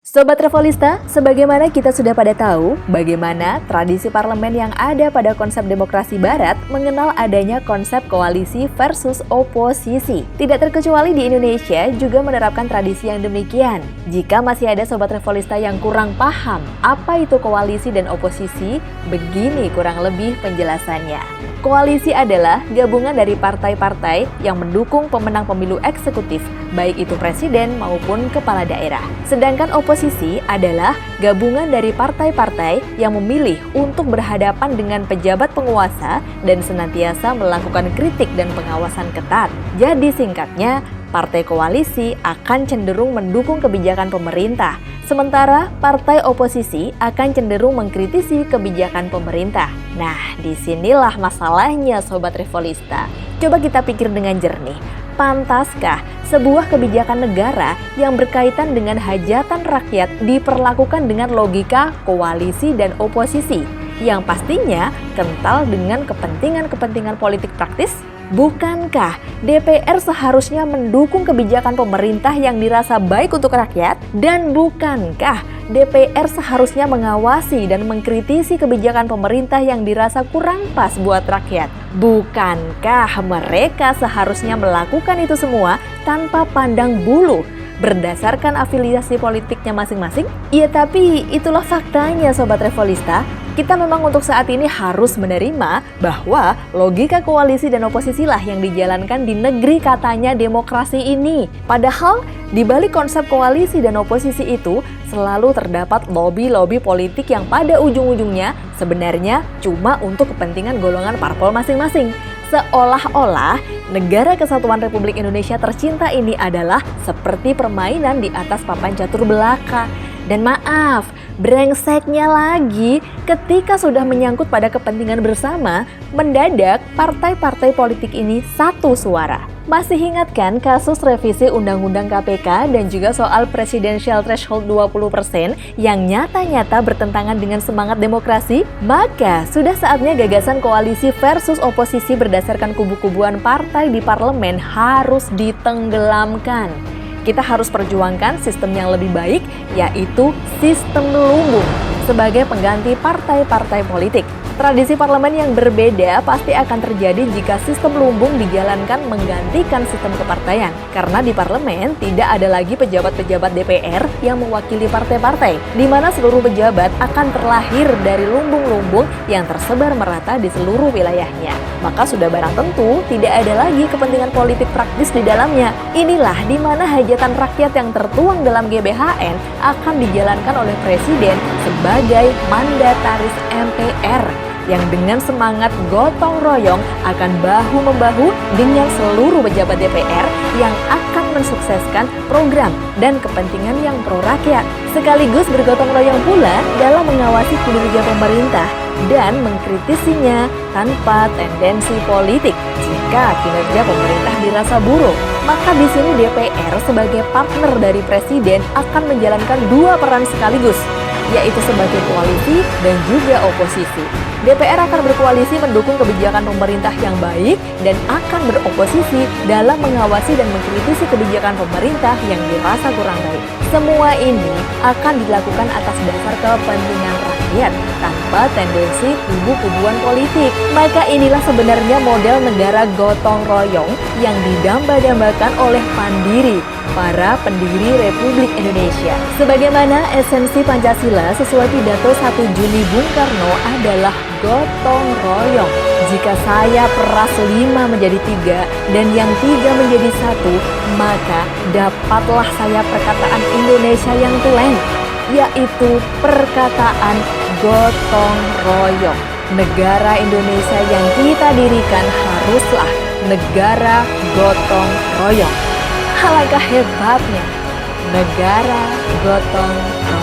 Sobat Revolista, sebagaimana kita sudah pada tahu, bagaimana tradisi parlemen yang ada pada konsep demokrasi barat mengenal adanya konsep koalisi versus oposisi. Tidak terkecuali di Indonesia juga menerapkan tradisi yang demikian. Jika masih ada Sobat Revolista yang kurang paham apa itu koalisi dan oposisi, begini kurang lebih penjelasannya. Koalisi adalah gabungan dari partai-partai yang mendukung pemenang pemilu eksekutif, baik itu presiden maupun kepala daerah. Sedangkan oposisi adalah gabungan dari partai-partai yang memilih untuk berhadapan dengan pejabat penguasa dan senantiasa melakukan kritik dan pengawasan ketat. Jadi singkatnya, partai koalisi akan cenderung mendukung kebijakan pemerintah, sementara partai oposisi akan cenderung mengkritisi kebijakan pemerintah. Nah, disinilah masalahnya Sobat Revolista. Coba kita pikir dengan jernih. Pantaskah sebuah kebijakan negara yang berkaitan dengan hajatan rakyat diperlakukan dengan logika koalisi dan oposisi, yang pastinya kental dengan kepentingan-kepentingan politik praktis? Bukankah DPR seharusnya mendukung kebijakan pemerintah yang dirasa baik untuk rakyat? Dan bukankah DPR seharusnya mengawasi dan mengkritisi kebijakan pemerintah yang dirasa kurang pas buat rakyat? Bukankah mereka seharusnya melakukan itu semua tanpa pandang bulu berdasarkan afiliasi politiknya masing-masing? Ya, tapi itulah faktanya Sobat Revolista. Kita memang untuk saat ini harus menerima bahwa logika koalisi dan oposisi lah yang dijalankan di negeri katanya demokrasi ini. Padahal di balik konsep koalisi dan oposisi itu selalu terdapat lobi-lobi politik yang pada ujung-ujungnya sebenarnya cuma untuk kepentingan golongan parpol masing-masing. Seolah-olah negara kesatuan Republik Indonesia tercinta ini adalah seperti permainan di atas papan catur belaka. Dan maaf, brengseknya lagi, ketika sudah menyangkut pada kepentingan bersama, mendadak partai-partai politik ini satu suara. Masih ingat kan kasus revisi Undang-Undang KPK dan juga soal presidensial threshold 20% yang nyata-nyata bertentangan dengan semangat demokrasi? Maka sudah saatnya gagasan koalisi versus oposisi berdasarkan kubu-kubuan partai di parlemen harus ditenggelamkan. Kita harus perjuangkan sistem yang lebih baik, yaitu sistem lumbung sebagai pengganti partai-partai politik. Tradisi parlemen yang berbeda pasti akan terjadi jika sistem lumbung dijalankan menggantikan sistem kepartaian. Karena di parlemen tidak ada lagi pejabat-pejabat DPR yang mewakili partai-partai, di mana seluruh pejabat akan terlahir dari lumbung-lumbung yang tersebar merata di seluruh wilayahnya. Maka sudah barang tentu tidak ada lagi kepentingan politik praktis di dalamnya. Inilah di mana hajatan rakyat yang tertuang dalam GBHN akan dijalankan oleh Presiden sebagai mandataris MPR yang dengan semangat gotong royong akan bahu-membahu dengan seluruh pejabat DPR yang akan mensukseskan program dan kepentingan yang pro rakyat, sekaligus bergotong royong pula dalam mengawasi kinerja pemerintah dan mengkritisinya tanpa tendensi politik. Jika kinerja pemerintah dirasa buruk, maka di sini DPR sebagai partner dari Presiden akan menjalankan dua peran sekaligus, yaitu sebagai koalisi dan juga oposisi. DPR akan berkoalisi mendukung kebijakan pemerintah yang baik dan akan beroposisi dalam mengawasi dan mengkritisi kebijakan pemerintah yang dirasa kurang baik. Semua ini akan dilakukan atas dasar kepentingan rakyat tanpa tendensi kubu-kubuan politik. Maka inilah sebenarnya model negara gotong royong yang didamba-dambakan oleh Pandiri, para pendiri Republik Indonesia. Sebagaimana esensi Pancasila sesuai pidato 1 Juni Bung Karno adalah gotong royong. Jika saya peras 5 menjadi 3 dan yang 3 menjadi 1, maka dapatlah saya perkataan Indonesia yang tulen, yaitu perkataan gotong royong. Negara Indonesia yang kita dirikan haruslah negara gotong royong. Alangkah hebatnya negara gotong royong.